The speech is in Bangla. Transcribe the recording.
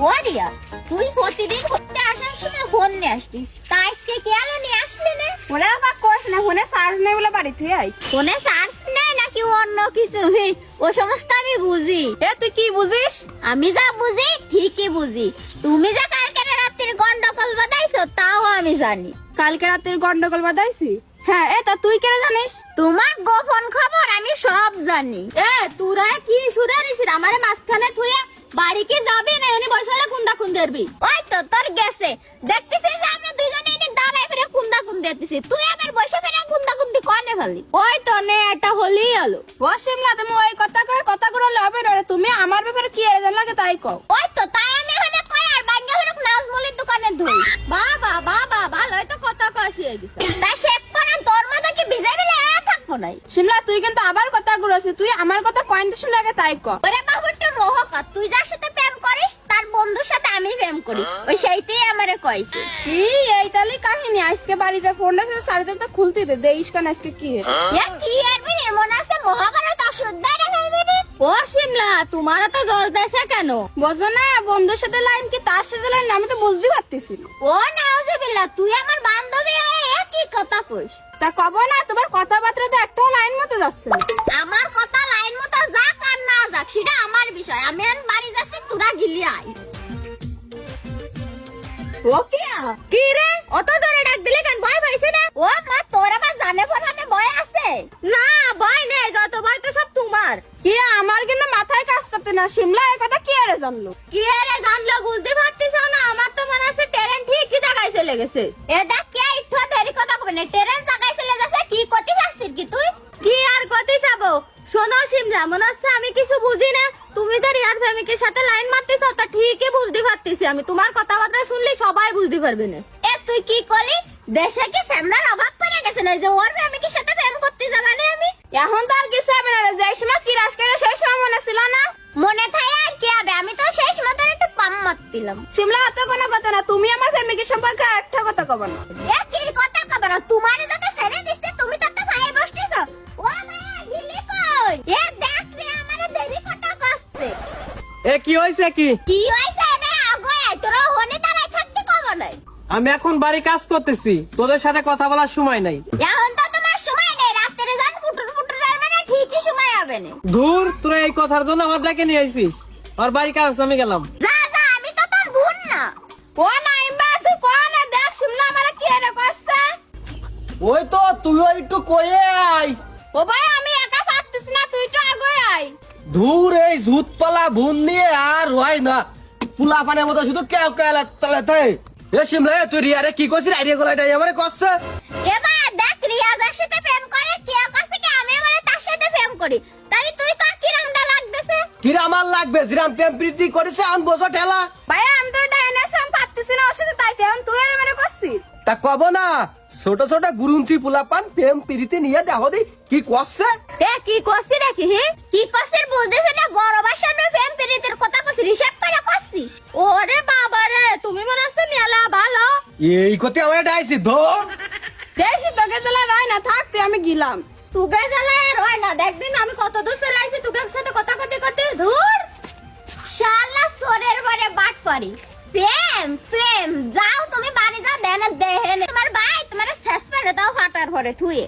ওরিয়া, তুই প্রতিদিন ঘুরতে আসার সময় ফোন নিয়ে আসতিস, তা আজকে কেন নিয়ে আসলি না? ওরা আবার কোস না, ফোনে চার্জ নেই বলে বাড়ি থেকে আইস। ফোনে চার্জ নেই নাকি অন্য কিছু? ও সমস্ত আমি বুঝি। তুই কি বুঝিস? আমি যা বুঝি ঠিকই বুঝি। তুমি যা কালকে রাতের গন্ডগোল বাঁধাইছো তাও আমি জানি। কালকে রাতের গন্ডগোল বাঁধাইছি? হ্যাঁ, তা তুই কেন জানিস? তোমার গোপন খবর আমি সব জানি। তোরা কি সুধারিস? আমারে মাঝখানে থুয়ে বাড়ি কি যাবি না? এনে বসে কুন্দা কুন্দেরবি। ওই তো তোর গেছে, দেখতেছিস যে আমরা দুইজনে এনে দাঁড়ায় ফিরে কুন্দা কুন্দি দিতেছি, তুই আবার বসে ফিরে কুন্দা কুন্দি কনে ফেলি। ওই তো নে, এটা হলেই হলো। ও শিমলা, তুমি ওই কথাগুলো হবে না। তুমি আমার ব্যাপারে কি জান লাগে তাই কও। ওই তো তাই আমি এখানে কই আর বাঙ্গা হরক নাজমুলির দোকানে ধুই। বাবা বাবা, ভালোই তো কথা কষি হয়ে গেছে। তাই শেখ করেন তোর মতো কি ভিজাই বেলে থাকবো নাই। শিমলা, তুই কিন্তু আবার কথাগুলো আছে, তুই আমার কথা কয়েনতে শুনে লাগে তাই কও। ওরে বাবু একটু রোহক, তুই যার সাথে প্রেম করিস তার বন্ধুর সাথে আমি প্রেম করি, ওই সেইটাই আমারে কইছে। কি এই তালি কাহিনী? আজকে বাড়িতে ফোনটা চার্জারটা খুলতে দে, দেইস কান আজকে কি কি আর বিনের মনে আছে মহাভারত অশ্রদ্ধায় রেখে দেবে। ও শিমলা, তোমার তো জল দেশে কেন? বোঝো না, বন্ধুর সাথে লাইন কি তার সাথে লাইন, আমি তো বুঝতে পারতেছি না। ও নাউজুবিল্লাহ, তুই আমার বান্ধবী হয়ে কি কথা কইস? তা কব না, তোমার কথাবার্তা তো একটা লাইন মতো যাচ্ছে না। আমার কথা লাইন মতো যাক আর না যাক সেটা আমার বিষয়। আমি এখন বাড়ি যাচ্ছি, তোরা গিলি আয়। ও কি রে, অত জোরে ডাক দিলে কেন? ভয় পাইছে না? ও মা, তোর আবার জানে পড়ানে ভয় আছে? না, ভয় নেই, যত ভয় তো সব তোমার। কি আমার কিন্তু মাথায় কাজ করতে না। শিমলা এই কথা কি আরে জানলো? কি আরে জানলো বুঝতে পারতিস না? আমার তো মনে আছে ট্রেন ঠিকই জায়গায় চলে গেছে। এ দেখ কে একটু দেরি কথা কবে না, ট্রেন জায়গায় চলে গেছে। কি করতে যাচ্ছিস কি তুই? কি আর করতে যাবো? শোনো শিমলা, মনে হচ্ছে আমি কিছু বুঝি না। তুমি তো রিয়ার ফ্যামিলির সাথে লাইন মারতেছো, তা ঠিকই বুঝতে পারতেছি আমি। তোমার কথাবার্তা শুনলে সবাই বুঝতে পারবে না। তুই কি করলি? দেশে কি স্যামরার অভাব পড়ে গেছে না যে ওর ফ্যামিলির সাথে প্রেম করতে যাবা না? আমি এখন তো আর কিছু হবে না। যে সময় কি রাস করে সেই সময় মনে ছিল না? মনে থাকে আর কি হবে? আমি তো শেষ মতো একটু পাম মারতিলাম। শিমলা, অত কোনো কথা না। তুমি আমার ফ্যামিলির সম্পর্কে একটা কথা কব না। কি কথা কবে না? তোমার যাতে ছেড়ে দিচ্ছে, তুমি তো ভাই বসতেছো। ও মায়া গিলি কই? দেখ রে, আমারে দেরি কথা কষ্ট। কি হয়েছে? কি হইছে রে? আগো তোরা হনে তারাই থাকতে কব নাই। আমি এখন বাড়ি কাজ করতেছি, তোদের সাথে কথা বলার সময় নাই। এখন তো তোমার সময় নেই, রাত্রে যান ফুটুর ফুটুর আর মানে ঠিকই সময় হবে না। ধুর, তোরা এই কথার জন্য আমার ডেকে নিয়ে আইছিস। আর বাড়ি কাজ আমি গেলাম। যা যা, আমি তো তোর বোন না। ও নাইমবা, তুই কোন দেখ শিমলা আমারে কি এর করছে? ওই তো তুইও একটু কয়ে আয়। ও ভাই, আমি একা পারতেছি না, তুই তো আগে আয়। ধুর, এই ঝুটপালা ভুন নিয়ে আর হয় না। পুলা পানের মতো শুধু কেউ কেলাতে। এ শিমলা, তুই রিয়ারে কি করছিস? আইডিয়া গোলাটাই আমারে করছে। এবার দেখ, রিয়াজের সাথে প্রেম করে কে কাছে কি আমি মানে তার সাথে প্রেম করি। তাই তুই কার কিরমটা লাগতেছে? কিরা আমার লাগবে? জিরাম প্রেম প্রীতি করেছে আন বসো ঠেলা। ভাই, আমি তো ডাইনাসম পারতেছি না ওর সাথে, তাই এখন তুই আর মেরে করছিস। তা কব না, ছোট ছোট গুরুঞ্চি পুলা পান প্রেম প্রীতি নিয়ে দেখো দি কি করছে। কি করছিস নাকি? কি করছিস বুঝতেছ না? বড় ভাষার প্রেম প্রীতির কথা কইছিস, হিসাব করে করছিস। ওরে বাবা রে, তুমি মনে হচ্ছে মেলা ভালো। এই কথা আমার ডাইছি ধর। দেখছি তোকে জেলা রায় না থাক, তুই আমি গেলাম। তুগে জ্বালায় রয় না, দেখদিন আমি কত দূর চালাইছি তুগের সাথে কথা করতে করতে। ধুর শালা সোরের ঘরে বাট পারি। প্রেম প্রেম, যাও তুমি বাড়ি যাও, দেন দেহেন তোমার ভাই তোমার শেষ করে দাও ফাটার ঘরে থুয়ে।